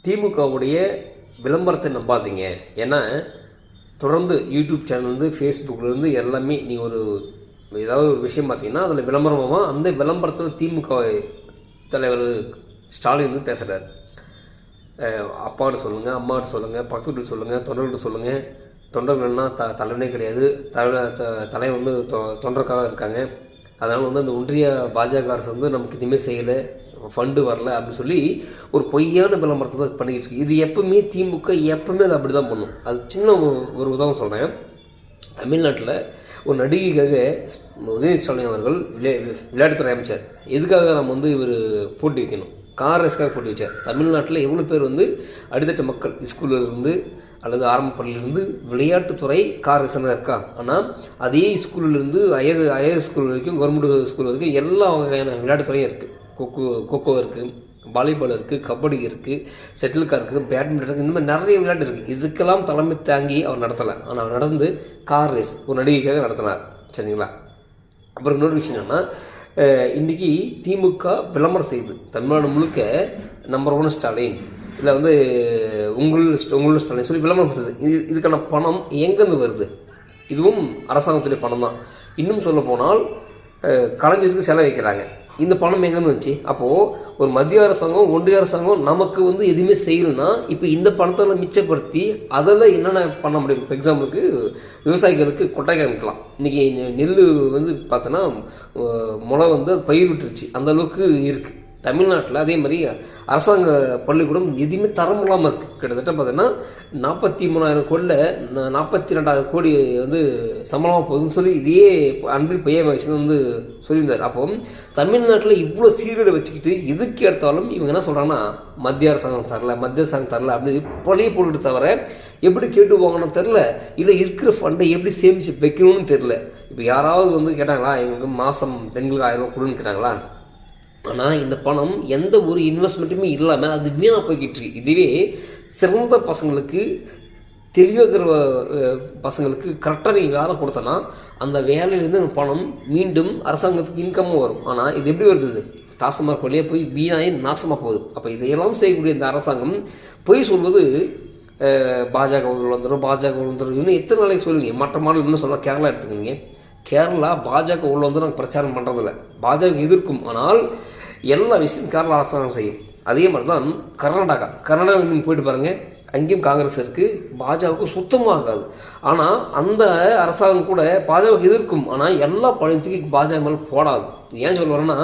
திமுகவுடைய விளம்பரத்தை நம்பாதீங்க. ஏன்னா தொடர்ந்து யூடியூப் சேனல்லேருந்து ஃபேஸ்புக்லேருந்து எல்லாமே நீங்கள் ஏதாவது ஒரு விஷயம் பார்த்தீங்கன்னா அதில் விளம்பரமாக அந்த விளம்பரத்தில் திமுக தலைவர் ஸ்டாலின் வந்து பேசுகிறார். அப்பாட்ட சொல்லுங்கள், அம்மாட்ட சொல்லுங்கள், பக்கத்து சொல்லுங்கள், தொண்டர்கிட்ட சொல்லுங்கள். தொண்டர்கள்னா தலைவனே கிடையாது, தலை வந்து தொண்டருக்காக இருக்காங்க. அதனால் வந்து அந்த ஒன்றிய பாஜக அரசு வந்து நமக்கு எதுவுமே செய்யலை, ஃபண்டு வரல அப்படின்னு சொல்லி ஒரு பொய்யான விளம்பரத்தை தான் பண்ணிக்கிட்டு இருக்கு. இது எப்பவுமே திமுக எப்பவுமே அது அப்படி தான் பண்ணும். அது சின்ன ஒரு உதாரணம் சொல்கிறேன். தமிழ்நாட்டில் ஒரு நடிகைக்காக உதயநிதி ஸ்டாலின் அவர்கள் விளையாட்டுத்துறை அமைச்சர் எதுக்காக நம்ம வந்து இவர் போட்டி வைக்கணும், கார் ரேஸ்க்காக போட்டி வச்சார். தமிழ்நாட்டில் எவ்வளோ பேர் வந்து அடித்தட்ட மக்கள் ஸ்கூல்லேருந்து அல்லது ஆரம்ப பள்ளியிலேருந்து விளையாட்டுத்துறை கார் ரேஸனாக இருக்கா. ஆனால் அதே ஸ்கூல்லேருந்து ஹையர் ஸ்கூல் வரைக்கும் கவர்மெண்ட் ஸ்கூல் வரைக்கும் எல்லா வகையான விளையாட்டுத்துறையும் இருக்குது. கொக்கோ இருக்குது, வாலிபால் இருக்குது, கபடி இருக்குது, ஷட்டில் இருக்குது, பேட்மிண்டன் இருக்குது. இந்த மாதிரி நிறைய விளையாட்டு இருக்குது. இதுக்கெல்லாம் தலைமை தாங்கி அவர் நடத்தலை. ஆனால் அவர் நடந்து கார் ரேஸ் ஒரு நடிகைக்காக நடத்தினார். சரிங்களா? அப்புறம் இன்னொரு விஷயம் என்னென்னா, இன்றைக்கி திமுக விளம்பரம் செய்யுது தமிழ்நாடு முழுக்க. நம்பர் 1 ஸ்டாலின், இல்லை வந்து உங்களோட ஸ்டாலின் சொல்லி விளம்பரம் செய்யுது. இதுக்கான பணம் எங்கேருந்து வருது? இதுவும் அரசாங்கத்துடைய பணம் தான். இன்னும் சொல்ல போனால் கலைஞருக்கு செலவு வைக்கிறாங்க. இந்த பணம் எங்கேருந்து வந்துச்சு? அப்போது ஒரு மத்திய அரசாங்கம் ஒன்றிய அரசாங்கம் நமக்கு வந்து எதுவுமே செய்யலைன்னா இப்போ இந்த பணத்தை மிச்சப்படுத்தி அதில் என்னென்ன பண்ண முடியும்? இப்போ எக்ஸாம்பிளுக்கு விவசாயிகளுக்கு கொட்டாய் அமைக்கலாம். இன்றைக்கி நெல் வந்து பார்த்தோன்னா முளை வந்து பயிர் விட்டுருச்சு, அந்தளவுக்கு இருக்குது தமிழ்நாட்டில். அதே மாதிரி அரசாங்க பள்ளிக்கூடம் எதுவுமே தரம் இல்லாமல் இருக்குது. கிட்டத்தட்ட பார்த்தீங்கன்னா 43,000 கோடியில் 42,000 கோடி வந்து சம்பளமாக போகுதுன்னு சொல்லி இதே அன்பில் பையன் வச்சு வந்து சொல்லியிருந்தார். அப்போ தமிழ்நாட்டில் இவ்வளோ சீர்கேடு வச்சுக்கிட்டு எதுக்கு எடுத்தாலும் இவங்க என்ன சொல்கிறாங்கன்னா மத்திய அரசாங்கம் தரல அப்படின்னு பழைய போட்டுட்டு தவிர எப்படி கேட்டு போகணும்னு தெரில, இல்லை இருக்கிற ஃபண்டை எப்படி சேமித்து வைக்கணும்னு தெரில. இப்போ யாராவது வந்து கேட்டாங்களா, எங்களுக்கு மாதம் பெண்களுக்கு 1000 ரூபா கொடுன்னு கேட்டாங்களா? ஆனால் இந்த பணம் எந்த ஒரு இன்வெஸ்ட்மெண்ட்டுமே இல்லாமல் அது வீணாக போய்கிட்டு இருக்கு. இதுவே சிறந்த பசங்களுக்கு, தெளிவாகிற பசங்களுக்கு கரெக்டாக நீங்கள் வேலை கொடுத்தனா அந்த வேலையிலேருந்து பணம் மீண்டும் அரசாங்கத்துக்கு இன்கம்மும் வரும். ஆனால் இது எப்படி வருது? டாஸ்மார்க் வழியாக போய் வீணாகி நாசமாக போகுது. அப்போ இதையெல்லாம் செய்யக்கூடிய இந்த அரசாங்கம் பொய் சொல்வது பாஜக வந்துடும் இன்னும் எத்தனை நாளைக்கு சொல்லுவீங்க? மற்ற மாநிலம் இன்னும் சொன்னால் கேரளா எடுத்துக்கோங்க. கேரளா பாஜக உள்ள வந்து நாங்கள் பிரச்சாரம் பண்ணுறதில்ல, பாஜக எதிர்க்கும். ஆனால் எல்லா விஷயம் கேரளா அரசாங்கம் செய்யும். அதே மாதிரி தான் கர்நாடகா நீங்கள் போயிட்டு பாருங்கள், அங்கேயும் காங்கிரஸ் இருக்குது, பாஜகவுக்கு சுத்தமாக ஆகாது. ஆனால் அந்த அரசாங்கம் கூட பாஜக எதிர்க்கும். ஆனால் எல்லா பழையத்துக்கு பாஜக மேலே போடாது. ஏன் சொல்ல வரேன்னா,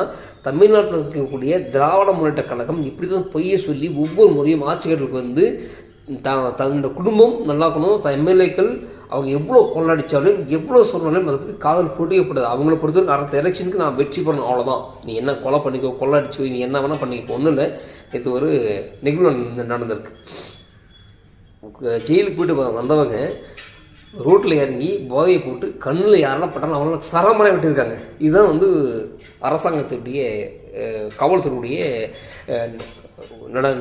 தமிழ்நாட்டில் இருக்கக்கூடிய திராவிட முன்னேற்ற கழகம் இப்படி தான் பொய்யை சொல்லி ஒவ்வொரு முறையும் ஆட்சிகளுக்கு வந்து தன்னோட குடும்பம் நல்லாக்கணும், எம்எல்ஏக்கள் அவங்க எவ்வளோ கொள்ளடித்தாலும் எவ்வளோ சொன்னாலும் அதை பற்றி காதல் போட்டிக்கப்படாது. அவங்கள பொறுத்தவரைக்கும் அடுத்த எலெக்ஷனுக்கு நான் வெற்றி பண்ணணும், அவ்வளோதான். நீ என்ன கொலை பண்ணிக்கோ, கொள்ளடிச்சோ, நீ என்ன வேணால் பண்ணிக்கோ, ஒன்றும் இல்லை. இது ஒரு நிகழ்வு நடந்திருக்கு. ஜெயிலுக்கு போயிட்டு வந்தவங்க ரோட்டில் இறங்கி போதையை போட்டு கண்ணில் யாரெல்லாம் பட்டாலும் அவங்கள சரமனை விட்டுருக்காங்க. இதுதான் வந்து அரசாங்கத்துடைய காவல்துறையுடைய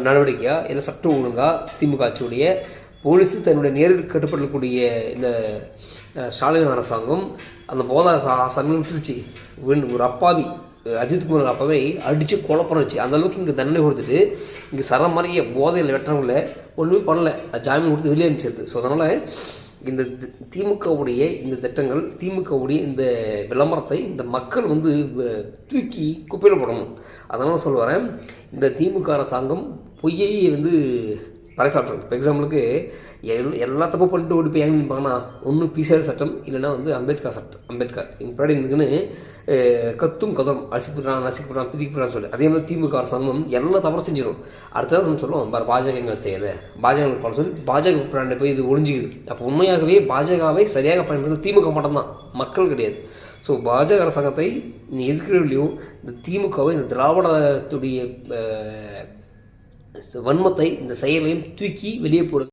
நடவடிக்கையாக, இல்லை சட்டம் ஒழுங்கா திமுக ஆட்சியுடைய போலீஸு தன்னுடைய நேரில் கட்டுப்படக்கூடிய இந்த ஸ்டாலின் அரசாங்கம் அந்த போதா சங்கம் விட்டுருச்சு. ஒரு அப்பாவி அஜித்குமார் அப்பாவை அடித்து கொலை பண்ண வச்சு அந்தளவுக்கு இங்கே தண்டனை கொடுத்துட்டு இங்கே சரமாரியை போதையில் வெட்டுறவங்கள ஒன்றுமே பண்ணல, ஜாமீன் கொடுத்து வெளியே அனுப்பிச்சிருது. ஸோ அதனால் இந்த திமுகவுடைய இந்த திட்டங்கள், திமுகவுடைய இந்த விளம்பரத்தை இந்த மக்கள் வந்து தூக்கி குப்பையில் போடணும். அதனால் சொல்ல வரேன், இந்த திமுக அரசாங்கம் பொய்யை வந்து பறைசாற்றுறது. இப்போ எக்ஸாம்பிளுக்கு எல்லா தப்பு பண்ணிட்டு ஓடி போய் ஏங்க நிற்பாங்கன்னா, ஒன்று பிசிஆர் சட்டம், இல்லைன்னா வந்து அம்பேத்கர் சட்டம். அம்பேத்கர் முன்னாடி இருக்குன்னு கத்தும் கதரும் நசிக்கப்படுறான் பிதிக்கப்படுறான்னு சொல்லி, அதே மாதிரி திமுக அரசாங்கம் எல்லா தவறும் செஞ்சிடும். அடுத்தது நம்ம சொல்லுவோம் பாஜக எங்களை செய்யலை, பாஜக பல சொல்லி பாஜக பிராண்டை போய் இது ஒழிஞ்சிக்குது. அப்போ உண்மையாகவே பாஜகவை சரியாக பயன்படுத்த திமுக மட்டும்தான், மக்கள் கிடையாது. ஸோ பாஜக அரசாங்கத்தை நீ எதிர்க்கிறவர்களையோ இந்த திமுகவை, இந்த திராவிடத்துடைய வன்மத்தை, இந்த செயலையும் தூக்கி வெளியே போடுங்க.